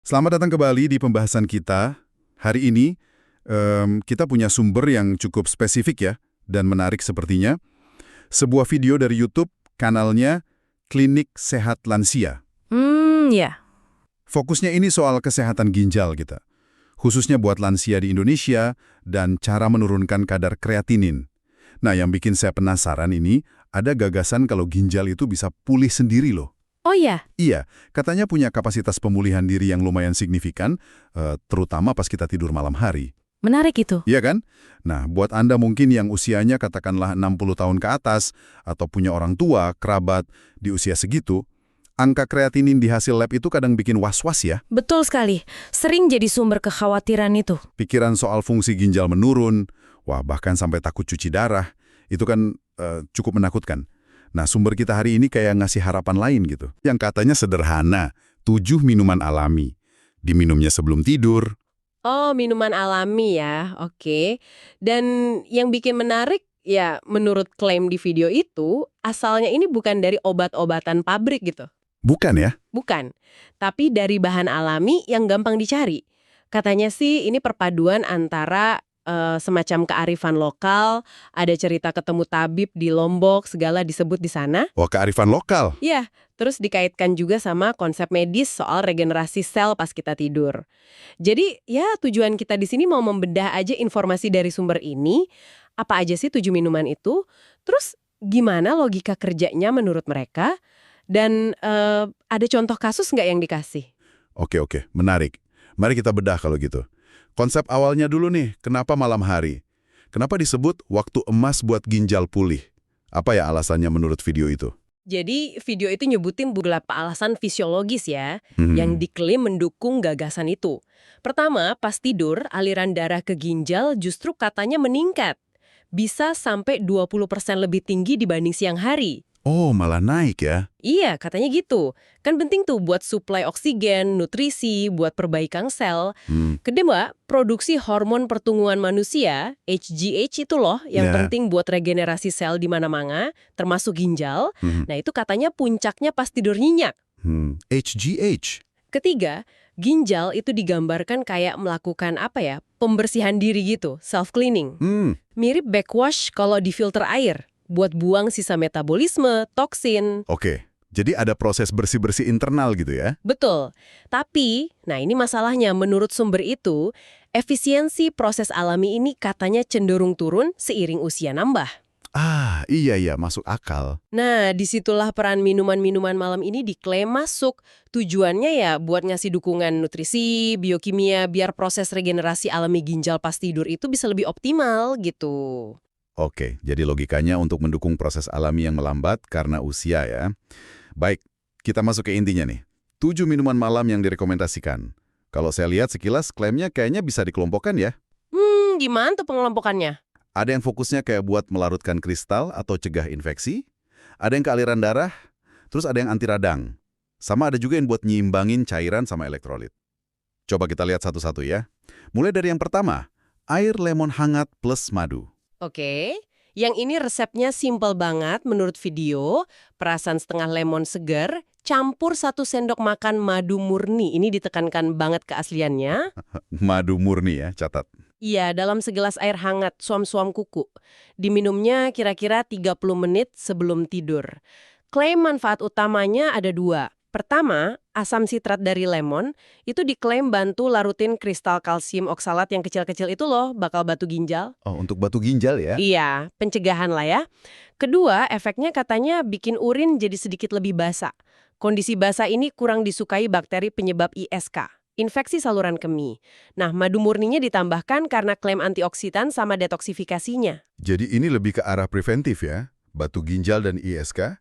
Selamat datang kembali di pembahasan kita. Hari ini kita punya sumber yang cukup spesifik ya, dan menarik sepertinya. Sebuah video dari YouTube, kanalnya Klinik Sehat Lansia. Ya. Fokusnya ini soal kesehatan ginjal kita. Khususnya buat lansia di Indonesia dan cara menurunkan kadar kreatinin. Nah, yang bikin saya penasaran ini, ada gagasan kalau ginjal itu bisa pulih sendiri loh. Oh ya, Iya, katanya punya kapasitas pemulihan diri yang lumayan signifikan, terutama pas kita tidur malam hari. menarik itu. Iya kan? Nah, buat Anda mungkin yang usianya katakanlah 60 tahun ke atas, atau punya orang tua, kerabat di usia segitu, angka kreatinin di hasil lab itu kadang bikin was-was ya. Betul sekali. Sering jadi sumber kekhawatiran itu. Pikiran soal fungsi ginjal menurun, wah bahkan sampai takut cuci darah, itu kan cukup menakutkan. Nah, sumber kita hari ini kayak ngasih harapan lain gitu. Yang katanya sederhana, 7 minuman alami. Diminumnya sebelum tidur. Oh, minuman alami ya. Oke. Dan yang bikin menarik, ya menurut klaim di video itu, asalnya ini bukan dari obat-obatan pabrik gitu. Bukan ya? Bukan. Tapi dari bahan alami yang gampang dicari. Katanya sih ini perpaduan antara semacam kearifan lokal, ada cerita ketemu tabib di Lombok, segala disebut di sana. Wah, kearifan lokal. Iya, terus dikaitkan juga sama konsep medis soal regenerasi sel pas kita tidur. Jadi, ya tujuan kita di sini mau membedah aja informasi dari sumber ini, apa aja sih 7 minuman itu, terus gimana logika kerjanya menurut mereka, dan ada contoh kasus nggak yang dikasih? Oke, menarik. Mari kita bedah kalau gitu. Konsep awalnya dulu nih, kenapa malam hari? Kenapa disebut waktu emas buat ginjal pulih? Apa ya alasannya menurut video itu? Jadi video itu nyebutin beberapa alasan fisiologis ya, yang diklaim mendukung gagasan itu. Pertama, pas tidur, aliran darah ke ginjal justru katanya meningkat. Bisa sampai 20% lebih tinggi dibanding siang hari. Oh, malah naik ya? Iya, katanya gitu. Kan penting tuh buat suplai oksigen, nutrisi, buat perbaikan sel. Kedua, produksi hormon pertumbuhan manusia, HGH itu loh, yang Ya. penting buat regenerasi sel di mana-mana, termasuk ginjal. Nah, itu katanya puncaknya pas tidur nyenyak. HGH. Ketiga, ginjal itu digambarkan kayak melakukan apa ya, pembersihan diri gitu, self-cleaning. Mirip backwash kalau di filter air, buat buang sisa metabolisme, toksin. Oke, jadi ada proses bersih-bersih internal gitu ya? Betul. Tapi, nah ini masalahnya menurut sumber itu, efisiensi proses alami ini katanya cenderung turun seiring usia nambah. Ah, iya, masuk akal. Nah, disitulah peran minuman-minuman malam ini diklaim masuk. Tujuannya ya buat ngasih dukungan nutrisi, biokimia, biar proses regenerasi alami ginjal pas tidur itu bisa lebih optimal gitu. Oke, jadi logikanya untuk mendukung proses alami yang melambat karena usia ya. Baik, kita masuk ke intinya nih. 7 minuman malam yang direkomendasikan. Kalau saya lihat sekilas klaimnya kayaknya bisa dikelompokkan ya. Gimana tuh pengelompokannya? Ada yang fokusnya kayak buat melarutkan kristal atau cegah infeksi. Ada yang ke aliran darah. Terus ada yang anti radang. Sama ada juga yang buat nyimbangin cairan sama elektrolit. Coba kita lihat satu-satu ya. Mulai dari yang pertama, air lemon hangat plus madu. Oke, yang ini resepnya simpel banget menurut video, perasan setengah lemon segar, campur 1 sendok makan madu murni. Ini ditekankan banget keasliannya. Madu murni ya, catat. Iya, dalam segelas air hangat, suam-suam kuku. Diminumnya kira-kira 30 menit sebelum tidur. Klaim manfaat utamanya ada 2. Pertama, asam sitrat dari lemon itu diklaim bantu larutin kristal kalsium oksalat yang kecil-kecil itu loh, bakal batu ginjal. Oh, untuk batu ginjal ya? Iya, pencegahan lah ya. Kedua, efeknya katanya bikin urin jadi sedikit lebih basah. Kondisi basah ini kurang disukai bakteri penyebab ISK, infeksi saluran kemih. Nah, madu murninya ditambahkan karena klaim antioksidan sama detoksifikasinya. Jadi ini lebih ke arah preventif ya? Batu ginjal dan ISK?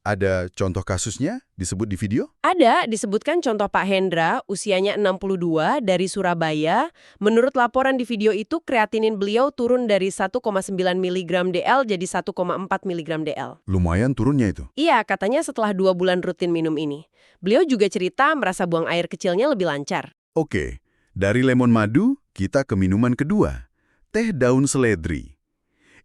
Ada contoh kasusnya disebut di video? Ada, disebutkan contoh Pak Hendra, usianya 62, dari Surabaya. Menurut laporan di video itu, kreatinin beliau turun dari 1,9 mg DL jadi 1,4 mg DL. Lumayan turunnya itu. Iya, katanya setelah 2 bulan rutin minum ini. Beliau juga cerita merasa buang air kecilnya lebih lancar. Oke, dari lemon madu kita ke minuman kedua. Teh daun seledri.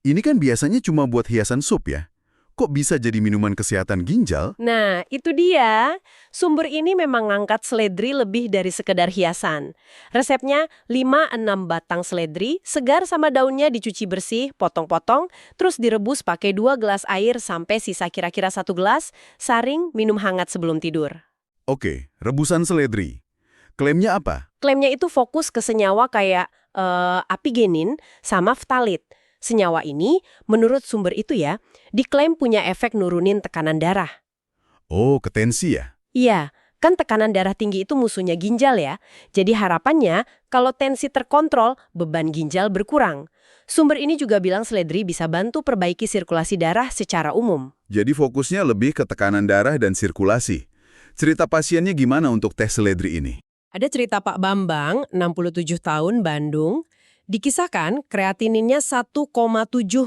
Ini kan biasanya cuma buat hiasan sup ya? Kok bisa jadi minuman kesehatan ginjal? Nah, itu dia. Sumber ini memang ngangkat seledri lebih dari sekedar hiasan. Resepnya 5-6 batang seledri, segar sama daunnya dicuci bersih, potong-potong, terus direbus pakai 2 gelas air sampai sisa kira-kira 1 gelas, saring, minum hangat sebelum tidur. Oke, rebusan seledri. Klaimnya apa? Klaimnya itu fokus ke senyawa kayak apigenin sama ftalit. Senyawa ini, menurut sumber itu ya, diklaim punya efek nurunin tekanan darah. Oh, ketensi ya? Iya, kan tekanan darah tinggi itu musuhnya ginjal ya. Jadi harapannya, kalau tensi terkontrol, beban ginjal berkurang. Sumber ini juga bilang seledri bisa bantu perbaiki sirkulasi darah secara umum. Jadi fokusnya lebih ke tekanan darah dan sirkulasi. Cerita pasiennya gimana untuk teh seledri ini? Ada cerita Pak Bambang, 67 tahun, Bandung. Dikisahkan, kreatininnya 1,7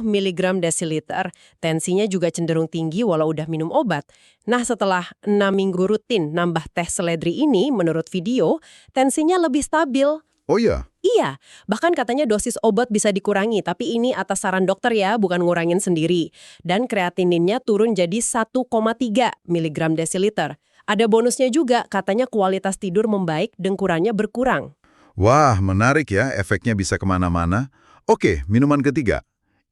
mg desiliter. Tensinya juga cenderung tinggi walau udah minum obat. Nah, setelah 6 minggu rutin nambah teh seledri ini, menurut video, tensinya lebih stabil. Oh iya? Iya, bahkan katanya dosis obat bisa dikurangi, tapi ini atas saran dokter ya, bukan ngurangin sendiri. Dan kreatininnya turun jadi 1,3 mg desiliter. Ada bonusnya juga, katanya kualitas tidur membaik, dengkurannya berkurang. Wah, menarik ya, efeknya bisa kemana-mana. Oke, minuman ketiga.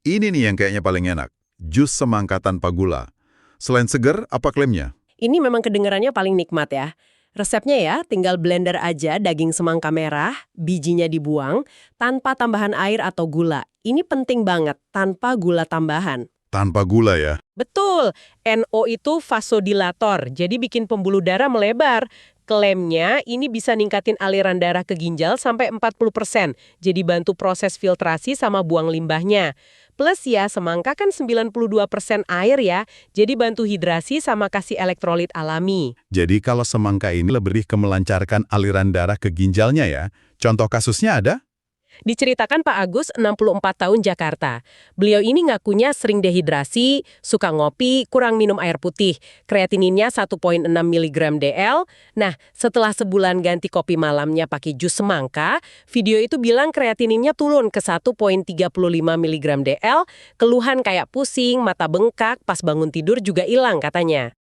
Ini nih yang kayaknya paling enak. Jus semangka tanpa gula. Selain seger, apa klaimnya? Ini memang kedengarannya paling nikmat ya. Resepnya ya, tinggal blender aja daging semangka merah, bijinya dibuang, tanpa tambahan air atau gula. Ini penting banget, tanpa gula tambahan. Tanpa gula ya? Betul, NO itu vasodilator, jadi bikin pembuluh darah melebar. Klaimnya ini bisa ningkatin aliran darah ke ginjal sampai 40%, jadi bantu proses filtrasi sama buang limbahnya. Plus ya, semangka kan 92% air ya, jadi bantu hidrasi sama kasih elektrolit alami. Jadi kalau semangka ini lebih ke melancarkan aliran darah ke ginjalnya ya? Contoh kasusnya ada? Diceritakan Pak Agus, 64 tahun Jakarta. Beliau ini ngakunya sering dehidrasi, suka ngopi, kurang minum air putih. Kreatininnya 1,6 mg DL. Nah, setelah sebulan ganti kopi malamnya pakai jus semangka, video itu bilang kreatininnya turun ke 1,35 mg DL, keluhan kayak pusing, mata bengkak, pas bangun tidur juga hilang katanya.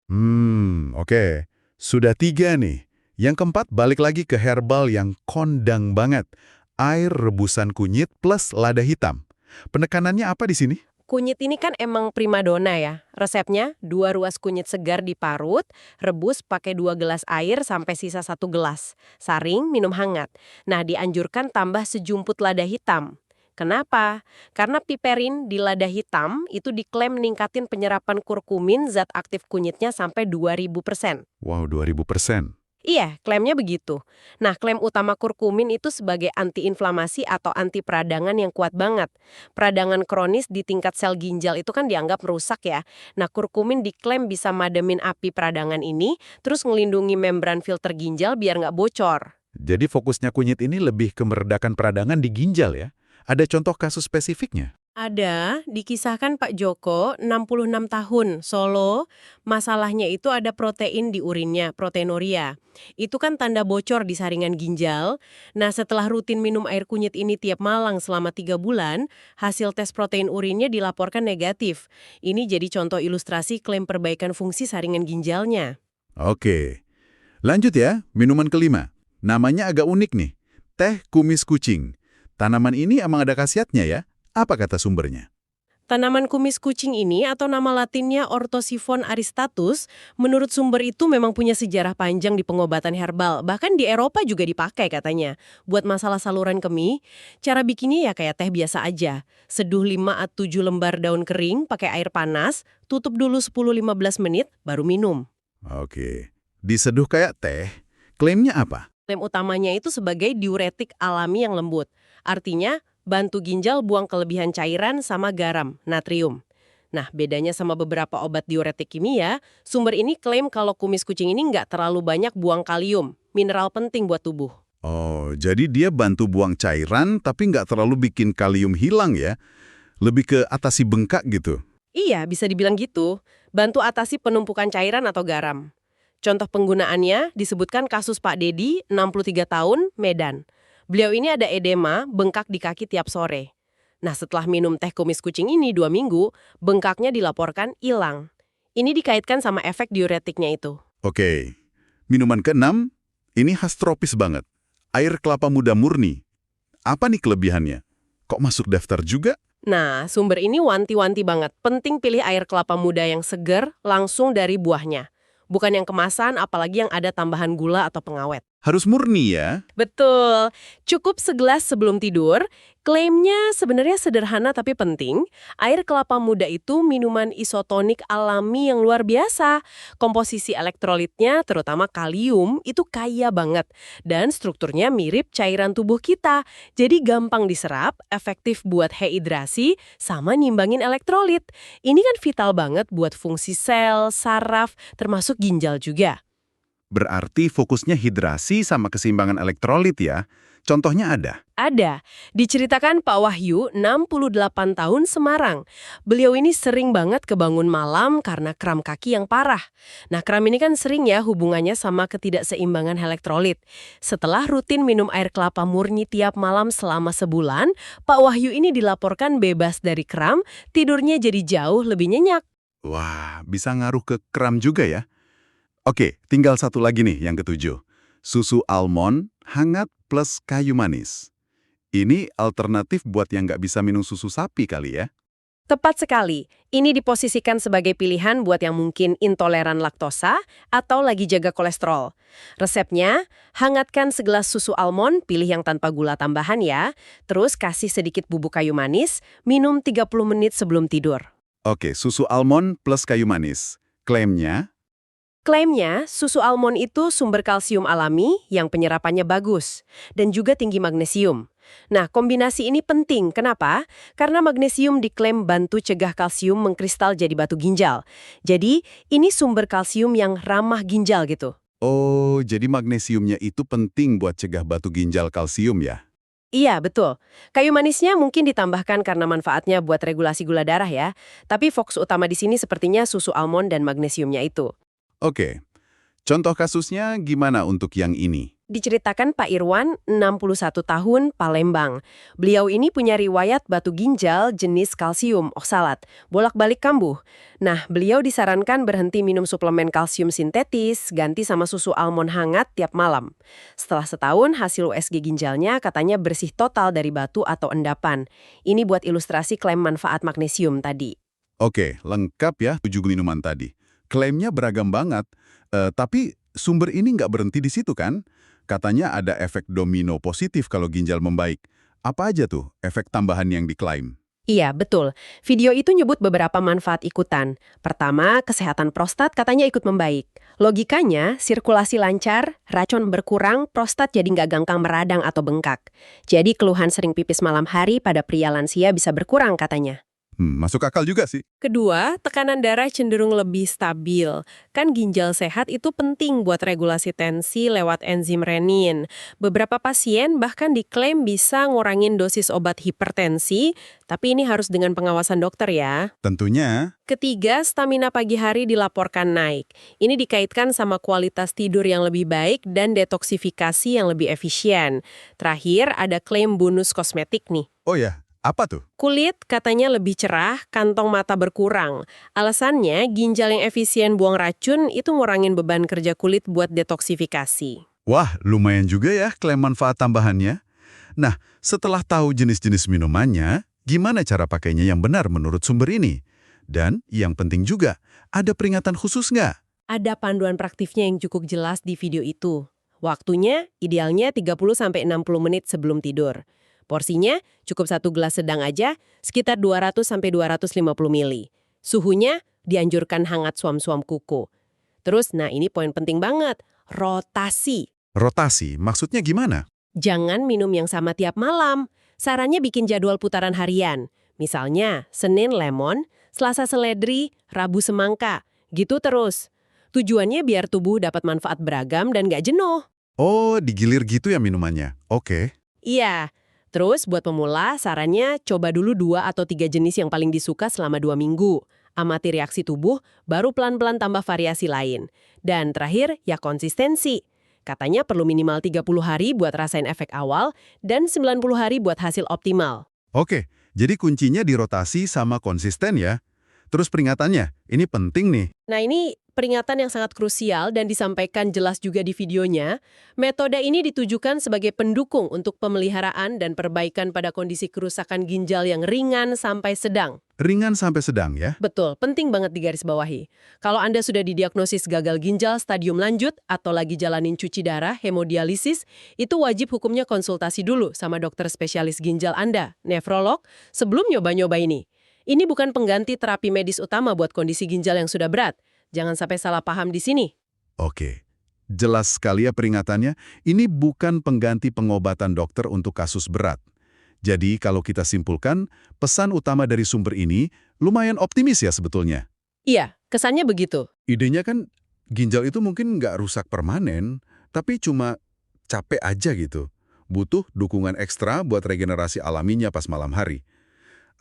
Oke. Sudah 3 nih. Yang keempat balik lagi ke herbal yang kondang banget. Air rebusan kunyit plus lada hitam. Penekanannya apa di sini? Kunyit ini kan emang primadona ya. Resepnya, 2 ruas kunyit segar diparut, rebus pakai 2 gelas air sampai sisa 1 gelas. Saring, minum hangat. Nah, dianjurkan tambah sejumput lada hitam. Kenapa? Karena piperin di lada hitam itu diklaim meningkatin penyerapan kurkumin zat aktif kunyitnya sampai 2000%. Wow, 2000%. Iya, klaimnya begitu. Nah, klaim utama kurkumin itu sebagai antiinflamasi atau anti peradangan yang kuat banget. Peradangan kronis di tingkat sel ginjal itu kan dianggap merusak ya. Nah, kurkumin diklaim bisa mademin api peradangan ini, terus ngelindungi membran filter ginjal biar nggak bocor. Jadi fokusnya kunyit ini lebih ke meredakan peradangan di ginjal ya? Ada contoh kasus spesifiknya? Ada, dikisahkan Pak Joko, 66 tahun, Solo. Masalahnya itu ada protein di urinnya, proteinuria. Itu kan tanda bocor di saringan ginjal. Nah, setelah rutin minum air kunyit ini tiap malam selama 3 bulan, hasil tes protein urinnya dilaporkan negatif. Ini jadi contoh ilustrasi klaim perbaikan fungsi saringan ginjalnya. Oke. Lanjut ya, minuman kelima. Namanya agak unik nih. Teh kumis kucing. Tanaman ini emang ada khasiatnya ya? Apa kata sumbernya? Tanaman kumis kucing ini atau nama latinnya Orthosiphon aristatus, menurut sumber itu memang punya sejarah panjang di pengobatan herbal. Bahkan di Eropa juga dipakai katanya. Buat masalah saluran kemih, cara bikinnya ya kayak teh biasa aja. Seduh 5-7 lembar daun kering pakai air panas, tutup dulu 10-15 menit, baru minum. Oke. Diseduh kayak teh, klaimnya apa? Klaim utamanya itu sebagai diuretik alami yang lembut. Artinya, bantu ginjal buang kelebihan cairan sama garam, natrium. Nah, bedanya sama beberapa obat diuretik kimia, sumber ini klaim kalau kumis kucing ini nggak terlalu banyak buang kalium, mineral penting buat tubuh. Oh, jadi dia bantu buang cairan tapi nggak terlalu bikin kalium hilang ya? Lebih ke atasi bengkak gitu? Iya, bisa dibilang gitu. Bantu atasi penumpukan cairan atau garam. Contoh penggunaannya disebutkan kasus Pak Dedi, 63 tahun, Medan. Beliau ini ada edema, bengkak di kaki tiap sore. Nah, setelah minum teh kumis kucing ini 2 minggu, bengkaknya dilaporkan hilang. Ini dikaitkan sama efek diuretiknya itu. Oke. Minuman keenam, ini khas tropis banget. Air kelapa muda murni. Apa nih kelebihannya? Kok masuk daftar juga? Nah, sumber ini wanti-wanti banget. Penting pilih air kelapa muda yang seger langsung dari buahnya. Bukan yang kemasan, apalagi yang ada tambahan gula atau pengawet. Harus murni ya? Betul. Cukup segelas sebelum tidur. Klaimnya sebenarnya sederhana tapi penting. Air kelapa muda itu minuman isotonik alami yang luar biasa. Komposisi elektrolitnya, terutama kalium, itu kaya banget. Dan strukturnya mirip cairan tubuh kita. Jadi gampang diserap, efektif buat rehidrasi, sama nimbangin elektrolit. Ini kan vital banget buat fungsi sel, saraf, termasuk ginjal juga. Berarti fokusnya hidrasi sama keseimbangan elektrolit ya? Contohnya ada? Ada. Diceritakan Pak Wahyu, 68 tahun Semarang. Beliau ini sering banget kebangun malam karena kram kaki yang parah. Nah, kram ini kan sering ya hubungannya sama ketidakseimbangan elektrolit. Setelah rutin minum air kelapa murni tiap malam selama sebulan, Pak Wahyu ini dilaporkan bebas dari kram, tidurnya jadi jauh lebih nyenyak. Wah, bisa ngaruh ke kram juga ya? Oke, tinggal satu lagi nih yang ketujuh. Susu almond hangat plus kayu manis. Ini alternatif buat yang nggak bisa minum susu sapi kali ya? Tepat sekali. Ini diposisikan sebagai pilihan buat yang mungkin intoleran laktosa atau lagi jaga kolesterol. Resepnya, hangatkan segelas susu almond, pilih yang tanpa gula tambahan ya. Terus kasih sedikit bubuk kayu manis, minum 30 menit sebelum tidur. Oke, susu almond plus kayu manis. Klaimnya? Klaimnya, susu almond itu sumber kalsium alami yang penyerapannya bagus dan juga tinggi magnesium. Nah, kombinasi ini penting. Kenapa? Karena magnesium diklaim bantu cegah kalsium mengkristal jadi batu ginjal. Jadi, ini sumber kalsium yang ramah ginjal gitu. Oh, jadi magnesiumnya itu penting buat cegah batu ginjal kalsium ya? Iya, betul. Kayu manisnya mungkin ditambahkan karena manfaatnya buat regulasi gula darah ya. Tapi fokus utama di sini sepertinya susu almond dan magnesiumnya itu. Oke, contoh kasusnya gimana untuk yang ini? Diceritakan Pak Irwan, 61 tahun, Palembang. Beliau ini punya riwayat batu ginjal jenis kalsium oksalat, bolak-balik kambuh. Nah, beliau disarankan berhenti minum suplemen kalsium sintetis, ganti sama susu almond hangat tiap malam. Setelah setahun, hasil USG ginjalnya katanya bersih total dari batu atau endapan. Ini buat ilustrasi klaim manfaat magnesium tadi. Oke, lengkap ya 7 minuman tadi. Klaimnya beragam banget, tapi sumber ini nggak berhenti di situ kan? Katanya ada efek domino positif kalau ginjal membaik. Apa aja tuh efek tambahan yang diklaim? Iya, betul. Video itu nyebut beberapa manfaat ikutan. Pertama, kesehatan prostat katanya ikut membaik. Logikanya, sirkulasi lancar, racun berkurang, prostat jadi nggak gampang meradang atau bengkak. Jadi keluhan sering pipis malam hari pada pria lansia bisa berkurang katanya. Masuk akal juga sih. Kedua, tekanan darah cenderung lebih stabil. Kan ginjal sehat itu penting buat regulasi tensi lewat enzim renin. Beberapa pasien bahkan diklaim bisa ngurangin dosis obat hipertensi, tapi ini harus dengan pengawasan dokter ya. Tentunya. Ketiga, stamina pagi hari dilaporkan naik. Ini dikaitkan sama kualitas tidur yang lebih baik dan detoksifikasi yang lebih efisien. Terakhir, ada klaim bonus kosmetik nih. Oh ya, apa tuh? Kulit katanya lebih cerah, kantong mata berkurang. Alasannya, ginjal yang efisien buang racun itu ngurangin beban kerja kulit buat detoksifikasi. Wah, lumayan juga ya klaim manfaat tambahannya. Nah, setelah tahu jenis-jenis minumannya, gimana cara pakainya yang benar menurut sumber ini? Dan yang penting juga, ada peringatan khusus nggak? Ada panduan praktisnya yang cukup jelas di video itu. Waktunya idealnya 30-60 menit sebelum tidur. Porsinya cukup 1 gelas sedang aja, sekitar 200-250 ml. Suhunya dianjurkan hangat suam-suam kuku. Terus, nah ini poin penting banget, rotasi. Rotasi, maksudnya gimana? Jangan minum yang sama tiap malam. Sarannya bikin jadwal putaran harian. Misalnya, Senin lemon, Selasa seledri, Rabu semangka. Gitu terus. Tujuannya biar tubuh dapat manfaat beragam dan nggak jenuh. Oh, digilir gitu ya minumannya? Oke. Iya. Terus buat pemula, sarannya coba dulu 2 atau 3 jenis yang paling disuka selama 2 minggu. Amati reaksi tubuh, baru pelan-pelan tambah variasi lain. Dan terakhir, ya konsistensi. Katanya perlu minimal 30 hari buat rasain efek awal dan 90 hari buat hasil optimal. Oke, Jadi kuncinya di rotasi sama konsisten ya. Terus peringatannya, ini penting nih. Nah, ini peringatan yang sangat krusial dan disampaikan jelas juga di videonya. Metode ini ditujukan sebagai pendukung untuk pemeliharaan dan perbaikan pada kondisi kerusakan ginjal yang ringan sampai sedang. Ringan sampai sedang ya. Betul, penting banget digarisbawahi. Kalau Anda sudah didiagnosis gagal ginjal stadium lanjut atau lagi jalanin cuci darah, hemodialisis, itu wajib hukumnya konsultasi dulu sama dokter spesialis ginjal Anda, nefrolog, sebelum nyoba-nyoba ini. Ini bukan pengganti terapi medis utama buat kondisi ginjal yang sudah berat. Jangan sampai salah paham di sini. Oke. Jelas sekali ya peringatannya, ini bukan pengganti pengobatan dokter untuk kasus berat. Jadi kalau kita simpulkan, pesan utama dari sumber ini lumayan optimis ya sebetulnya. Iya, kesannya begitu. Idenya kan ginjal itu mungkin nggak rusak permanen, tapi cuma capek aja gitu. Butuh dukungan ekstra buat regenerasi alaminya pas malam hari.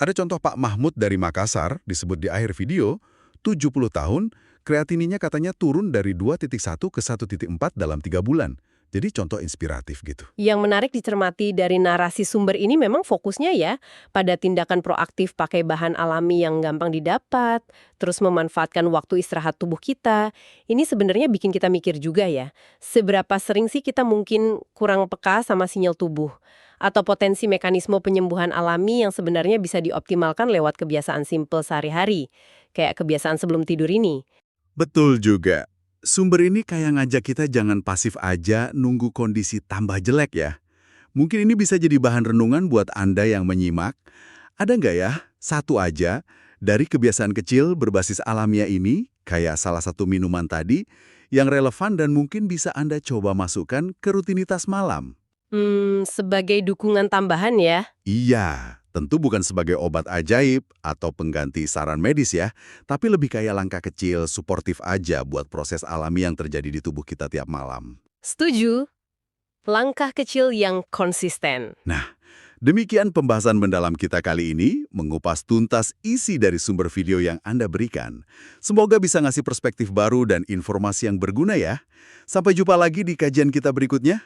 Ada contoh Pak Mahmud dari Makassar, disebut di akhir video, 70 tahun, kreatininya katanya turun dari 2,1 ke 1,4 dalam 3 bulan. Jadi contoh inspiratif gitu. Yang menarik dicermati dari narasi sumber ini memang fokusnya ya pada tindakan proaktif pakai bahan alami yang gampang didapat, terus memanfaatkan waktu istirahat tubuh kita. Ini sebenarnya bikin kita mikir juga ya, seberapa sering sih kita mungkin kurang peka sama sinyal tubuh, atau potensi mekanisme penyembuhan alami yang sebenarnya bisa dioptimalkan lewat kebiasaan simpel sehari-hari, kayak kebiasaan sebelum tidur ini. Betul juga. Sumber ini kayak ngajak kita jangan pasif aja nunggu kondisi tambah jelek ya. Mungkin ini bisa jadi bahan renungan buat Anda yang menyimak. Ada nggak ya, satu aja, dari kebiasaan kecil berbasis alamiah ini, kayak salah satu minuman tadi, yang relevan dan mungkin bisa Anda coba masukkan ke rutinitas malam? Sebagai dukungan tambahan ya. Iya, tentu bukan sebagai obat ajaib atau pengganti saran medis ya, tapi lebih kayak langkah kecil, suportif aja buat proses alami yang terjadi di tubuh kita tiap malam. Setuju. Langkah kecil yang konsisten. Nah, demikian pembahasan mendalam kita kali ini, mengupas tuntas isi dari sumber video yang Anda berikan. Semoga bisa ngasih perspektif baru dan informasi yang berguna ya. Sampai jumpa lagi di kajian kita berikutnya.